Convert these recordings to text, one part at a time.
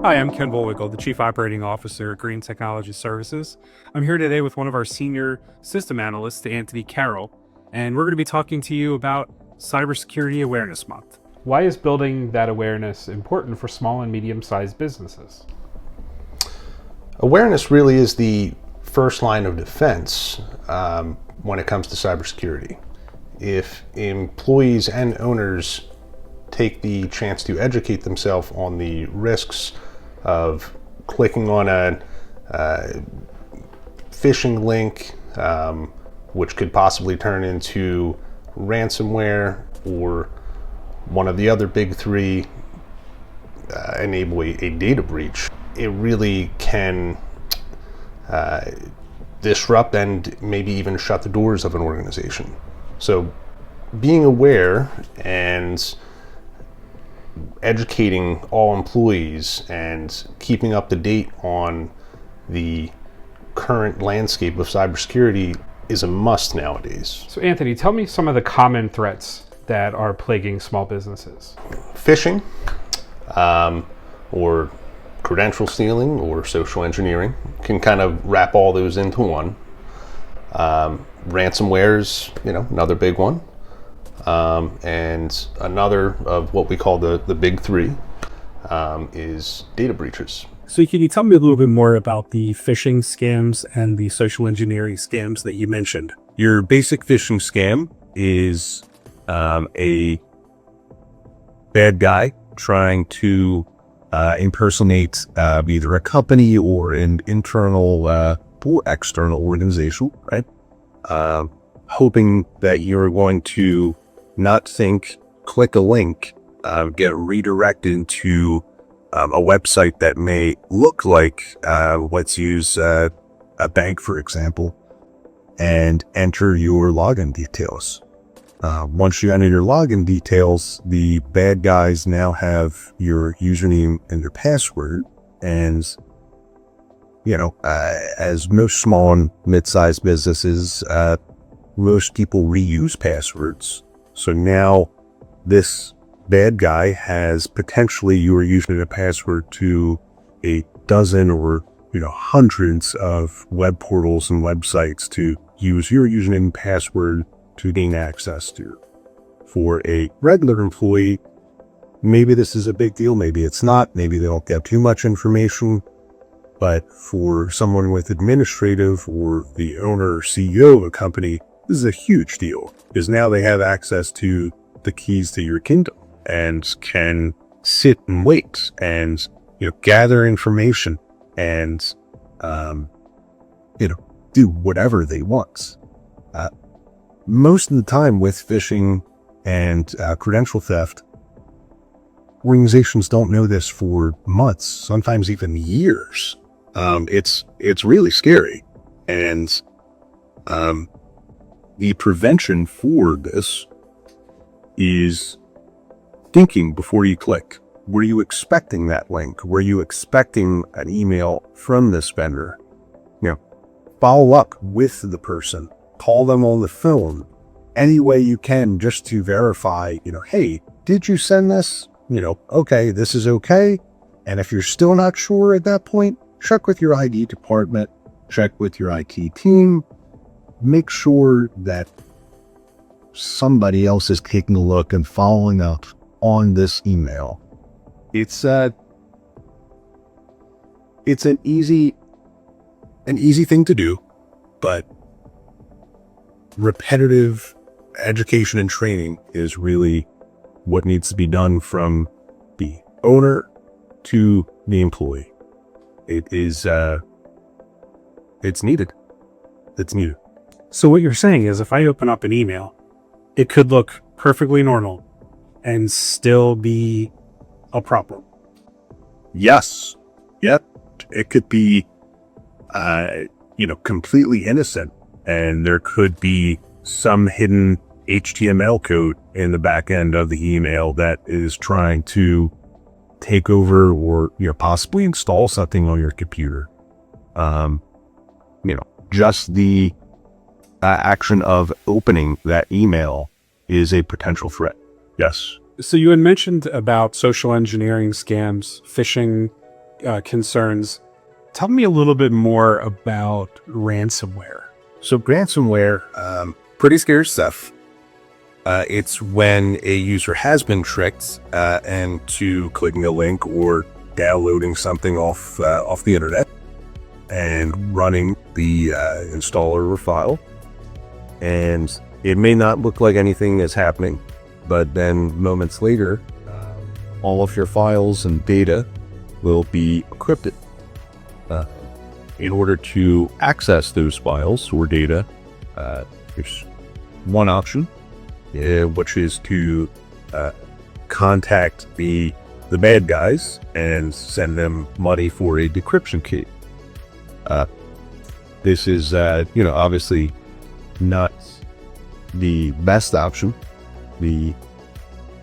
Hi, I'm Ken Bullwinkle, the Chief Operating Officer at Green Technology Services. I'm here today with one of our senior system analysts, Anthony Carroll, and we're going to be talking to you about Cybersecurity Awareness Month. Why is building that awareness important for small and medium-sized businesses? Awareness really is the first line of defense when it comes to cybersecurity. If employees and owners take the chance to educate themselves on the risks of clicking on a phishing link, which could possibly turn into ransomware or one of the other big three, enable a data breach, it really can disrupt and maybe even shut the doors of an organization. So being aware and educating all employees and keeping up to date on the current landscape of cybersecurity is a must nowadays. So Anthony, tell me some of the common threats that are plaguing small businesses. Phishing, or credential stealing, or social engineering can kind of wrap all those into one. Ransomware is, another big one. And another of what we call the big three is data breaches. So can you tell me a little bit more about the phishing scams and the social engineering scams that you mentioned? Your basic phishing scam is a bad guy trying to impersonate either a company or an internal or external organization, right? Hoping that you're going to not think, click a link, get redirected to a website that may look like, let's use a bank, for example, and enter your login details. Once you enter your login details, the bad guys now have your username and your password. And, as most small and mid-sized businesses, most people reuse passwords. So now this bad guy has potentially your username and password to a dozen or, hundreds of web portals and websites to use your username and password to gain access to. For a regular employee, maybe this is a big deal, maybe it's not, maybe they don't get too much information. But for someone with administrative or the owner or CEO of a company, this is a huge deal because now they have access to the keys to your kingdom and can sit and wait and, gather information and, do whatever they want. Most of the time with phishing and credential theft, organizations don't know this for months, sometimes even years. It's really scary. And the prevention for this is thinking before you click. Were you expecting that link? Were you expecting an email from this vendor? Follow up with the person. Call them on the phone any way you can just to verify, hey, did you send this? Okay, this is okay. And if you're still not sure at that point, check with your ID department, check with your IT team, make sure that somebody else is taking a look and following up on this email. It's an easy thing to do, but repetitive education and training is really what needs to be done from the owner to the employee. It's needed. It's needed. So what you're saying is if I open up an email, it could look perfectly normal and still be a problem. Yes. Yep. It could be, completely innocent, and there could be some hidden HTML code in the back end of the email that is trying to take over or, possibly install something on your computer. Just the action of opening that email is a potential threat. Yes. So you had mentioned about social engineering scams, phishing, concerns. Tell me a little bit more about ransomware. So ransomware, pretty scary stuff. It's when a user has been tricked and to clicking a link or downloading something off the internet and running the installer or file. And it may not look like anything is happening, but then moments later, all of your files and data will be encrypted. In order to access those files or data, there's one option, which is to contact the bad guys and send them money for a decryption key. This is, obviously not the best option. The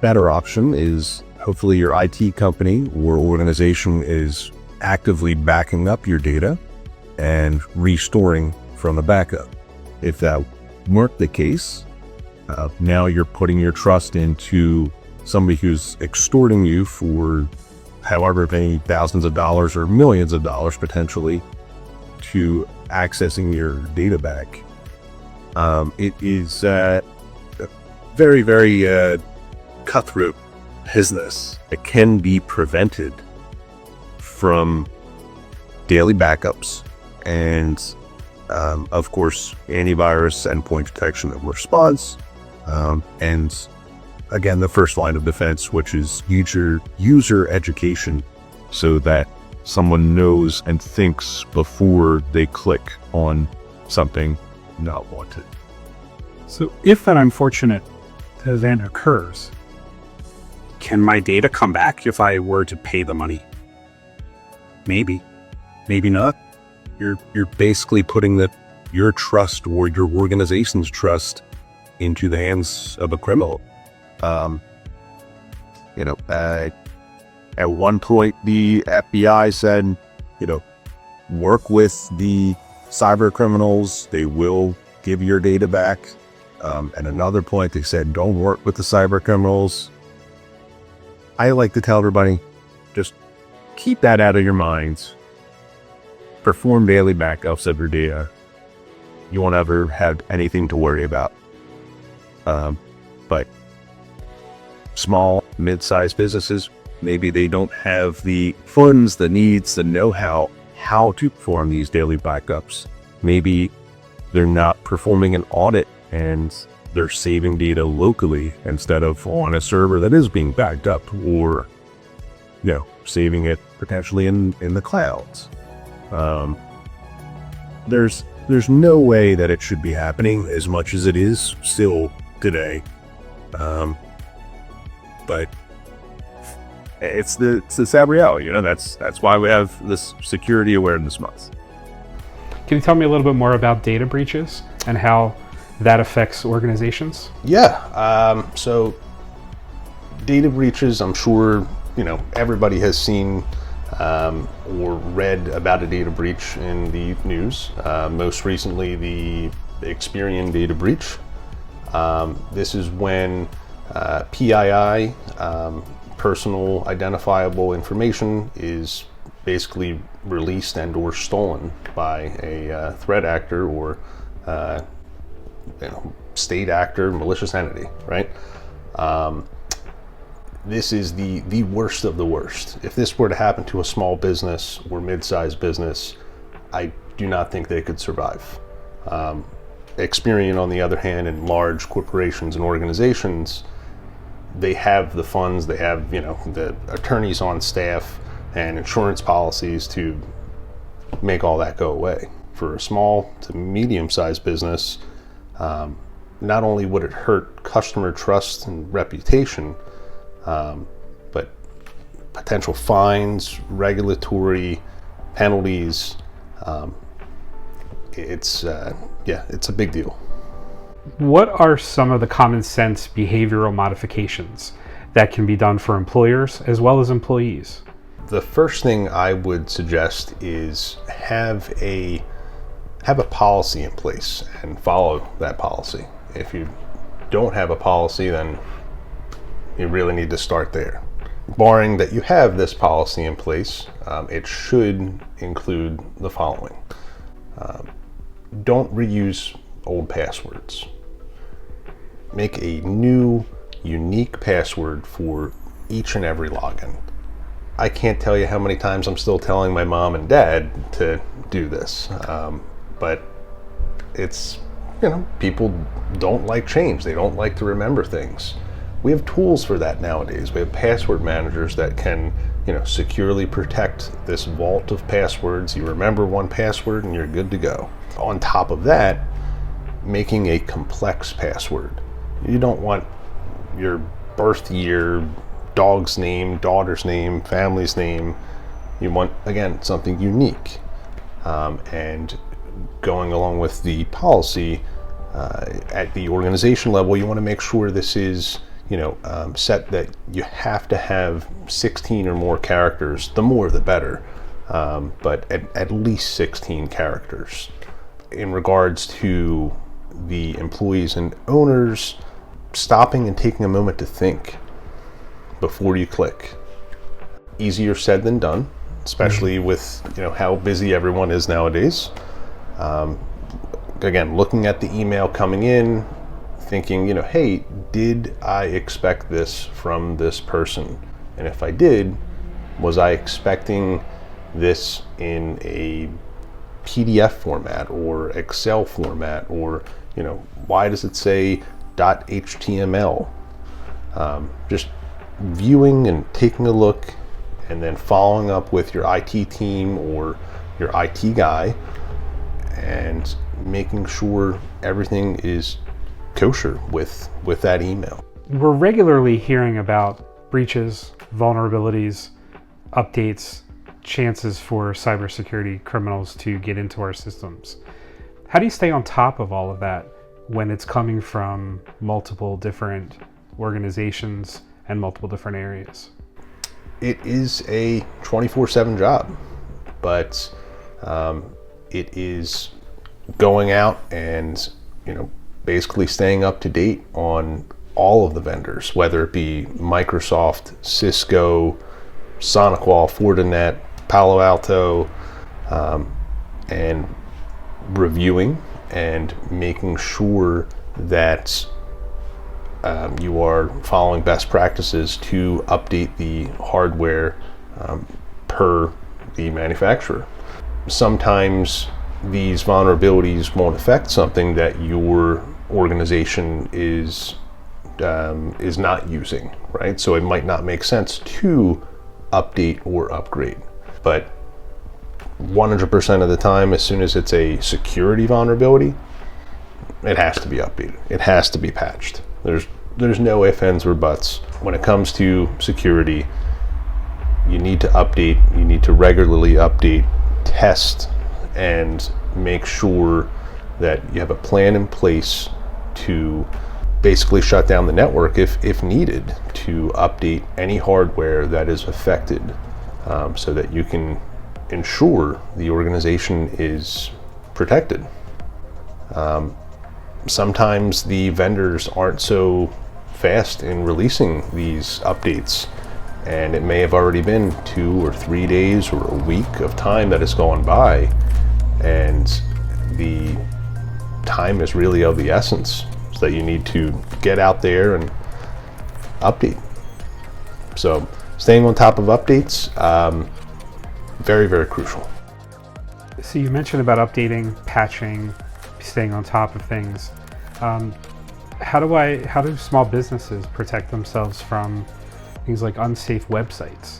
better option is hopefully your IT company or organization is actively backing up your data and restoring from a backup. If that weren't the case, now you're putting your trust into somebody who's extorting you for however many thousands of dollars or millions of dollars potentially to accessing your data back. It is a very, very cutthroat business. It can be prevented from daily backups and, of course, antivirus, endpoint detection and response, and again, the first line of defense, which is user education, so that someone knows and thinks before they click on something not wanted. So if that unfortunate event occurs, can my data come back if I were to pay the money? Maybe, maybe not. You're basically putting your trust or your organization's trust into the hands of a criminal. At one point, the FBI said, work with the cyber criminals. They will give your data back. At another point, they said, don't work with the cyber criminals. I like to tell everybody, just keep that out of your minds. Perform daily backups of your data. You won't ever have anything to worry about. But small, mid-sized businesses, maybe they don't have the funds, the needs, the know-how, how to perform these daily backups. Maybe they're not performing an audit and they're saving data locally instead of on a server that is being backed up, or saving it potentially in the clouds. There's no way that it should be happening as much as it is still today. But it's the sad reality, that's why we have this Security Awareness Month. Can you tell me a little bit more about data breaches and how that affects organizations? Yeah. So data breaches, I'm sure, everybody has seen or read about a data breach in the news. Most recently, the Experian data breach. This is when PII, personal identifiable information, is basically released and or stolen by a threat actor or state actor, malicious entity, right? This is the worst of the worst. If this were to happen to a small business or mid-sized business, I do not think they could survive. Experian, on the other hand, in large corporations and organizations, they have the funds, they have the attorneys on staff and insurance policies to make all that go away. For a small to medium-sized business, not only would it hurt customer trust and reputation, but potential fines, regulatory penalties. It's a big deal. What are some of the common sense behavioral modifications that can be done for employers as well as employees? The first thing I would suggest is have a policy in place and follow that policy. If you don't have a policy, then you really need to start there. barring that you have this policy in place, it should include the following. Don't reuse old passwords. Make a new, unique password for each and every login. I can't tell you how many times I'm still telling my mom and dad to do this, but it's, people don't like change. They don't like to remember things. We have tools for that nowadays. We have password managers that can, securely protect this vault of passwords. You remember one password and you're good to go. On top of that, making a complex password. You don't want your birth year, dog's name, daughter's name, family's name. You want, again, something unique. And going along with the policy, at the organization level, you want to make sure this is, set that you have to have 16 or more characters. The more, the better. But at least 16 characters. In regards to the employees and owners, stopping and taking a moment to think before you click. Easier said than done, especially with how busy everyone is nowadays. Again, looking at the email coming in, thinking, hey, did I expect this from this person? And if I did, was I expecting this in a PDF format or Excel format, or why does it say .html? Just viewing and taking a look, and then following up with your IT team or your IT guy and making sure everything is kosher with that email. We're regularly hearing about breaches, vulnerabilities, updates, chances for cybersecurity criminals to get into our systems. How do you stay on top of all of that when it's coming from multiple different organizations and multiple different areas? It is a 24/7 job, but it is going out and basically staying up to date on all of the vendors, whether it be Microsoft, Cisco, SonicWall, Fortinet, Palo Alto, and reviewing and making sure that you are following best practices to update the hardware per the manufacturer. Sometimes these vulnerabilities won't affect something that your organization is not using, right? So it might not make sense to update or upgrade. But 100% of the time, as soon as it's a security vulnerability, it has to be updated. It has to be patched. There's no ifs, ands, or buts. When it comes to security, you need to update. You need to regularly update, test, and make sure that you have a plan in place to basically shut down the network if needed, to update any hardware that is affected, so that you can ensure the organization is protected. Sometimes the vendors aren't so fast in releasing these updates, and it may have already been 2 or 3 days or a week of time that has gone by, and the time is really of the essence, so that you need to get out there and update. So staying on top of updates, very, very crucial. So you mentioned about updating, patching, staying on top of things. How do small businesses protect themselves from things like unsafe websites?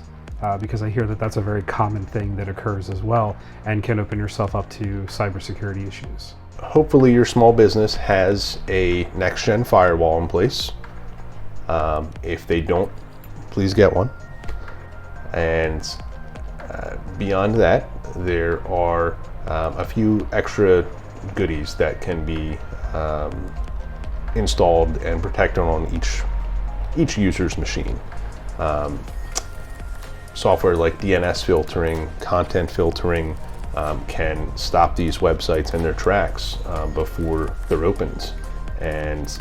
Because I hear that that's a very common thing that occurs as well and can open yourself up to cybersecurity issues. Hopefully your small business has a next-gen firewall in place. If they don't, please get one. And beyond that, there are a few extra goodies that can be installed and protected on each user's machine. Software like DNS filtering, content filtering, can stop these websites in their tracks before they're opened. And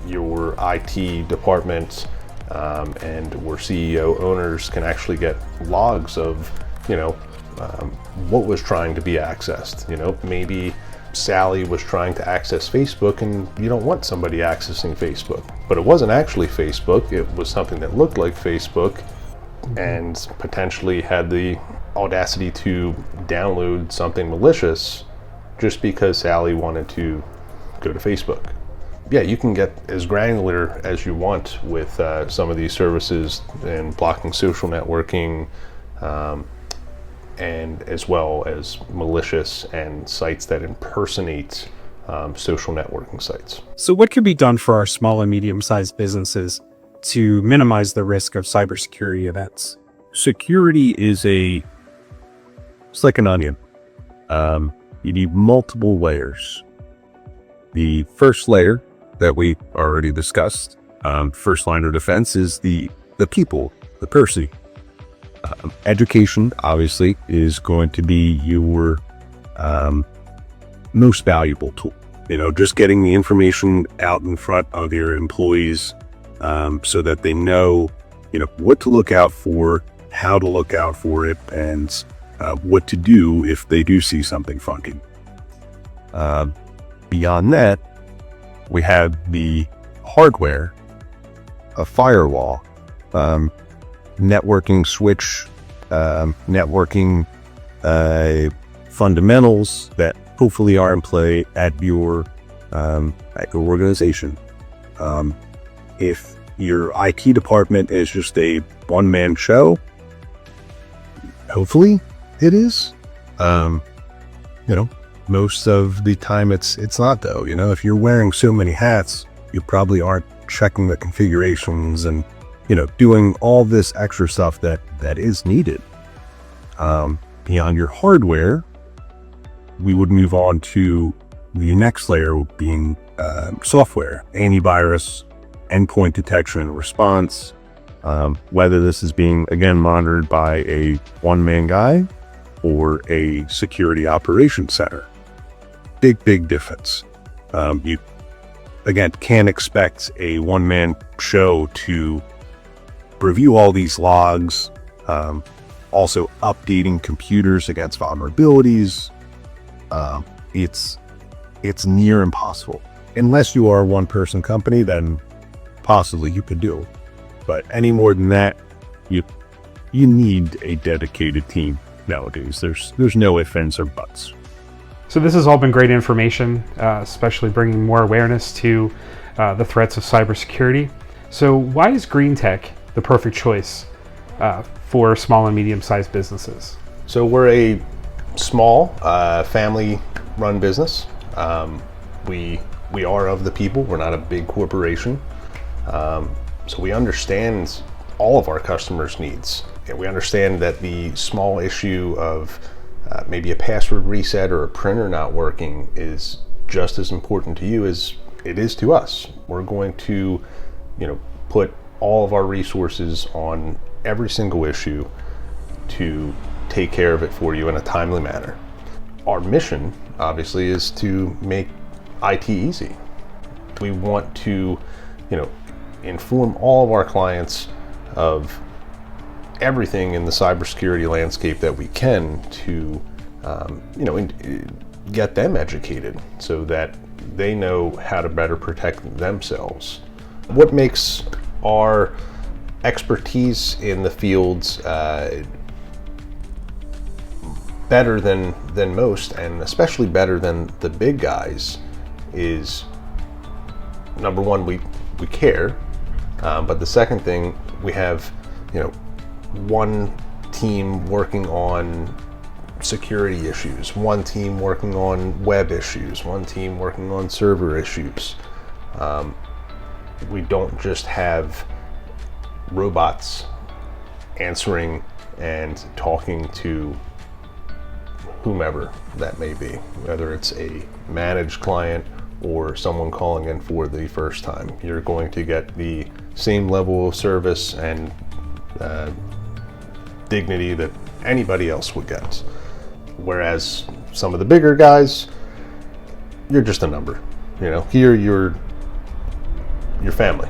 your IT department and where CEO owners can actually get logs of, what was trying to be accessed. Maybe Sally was trying to access Facebook, and you don't want somebody accessing Facebook, but it wasn't actually Facebook. It was something that looked like Facebook and potentially had the audacity to download something malicious just because Sally wanted to go to Facebook. Yeah, you can get as granular as you want with some of these services and blocking social networking, and as well as malicious and sites that impersonate social networking sites. So what could be done for our small and medium-sized businesses to minimize the risk of cybersecurity events? Security is it's like an onion. You need multiple layers. The first layer that we already discussed, first line of defense, is the people, the person. Education, obviously, is going to be your most valuable tool. Just getting the information out in front of your employees so that they know, what to look out for, how to look out for it, and what to do if they do see something funky. Beyond that, we have the hardware, a firewall, networking switch, networking fundamentals that hopefully are in play at your organization. If your IT department is just a one-man show, hopefully it is. Most of the time it's not, though. If you're wearing so many hats, you probably aren't checking the configurations and doing all this extra stuff that is needed. Beyond your hardware, we would move on to the next layer, being software, antivirus, endpoint detection and response, whether this is being, again, monitored by a one-man guy or a security operations center. Big difference. You, again, can't expect a one-man show to review all these logs, also updating computers against vulnerabilities. It's near impossible. Unless you are a one-person company, then possibly you could do it. But any more than that, you need a dedicated team nowadays. There's no ifs, ands, or buts. So this has all been great information, especially bringing more awareness to the threats of cybersecurity. So why is GreenTech the perfect choice for small and medium-sized businesses? So we're a small family-run business. We are of the people. We're not a big corporation. So we understand all of our customers' needs. And we understand that the small issue of maybe a password reset or a printer not working is just as important to you as it is to us. We're going to, put all of our resources on every single issue to take care of it for you in a timely manner. Our mission, obviously, is to make IT easy. We want to, inform all of our clients of everything in the cybersecurity landscape that we can to, get them educated so that they know how to better protect themselves. What makes our expertise in the fields better than most, and especially better than the big guys, is number one, we care, but the second thing, we have one team working on security issues, one team working on web issues, one team working on server issues. We don't just have robots answering and talking to whomever that may be, whether it's a managed client or someone calling in for the first time. You're going to get the same level of service and dignity that anybody else would get. Whereas some of the bigger guys, you're just a number. Here you're family.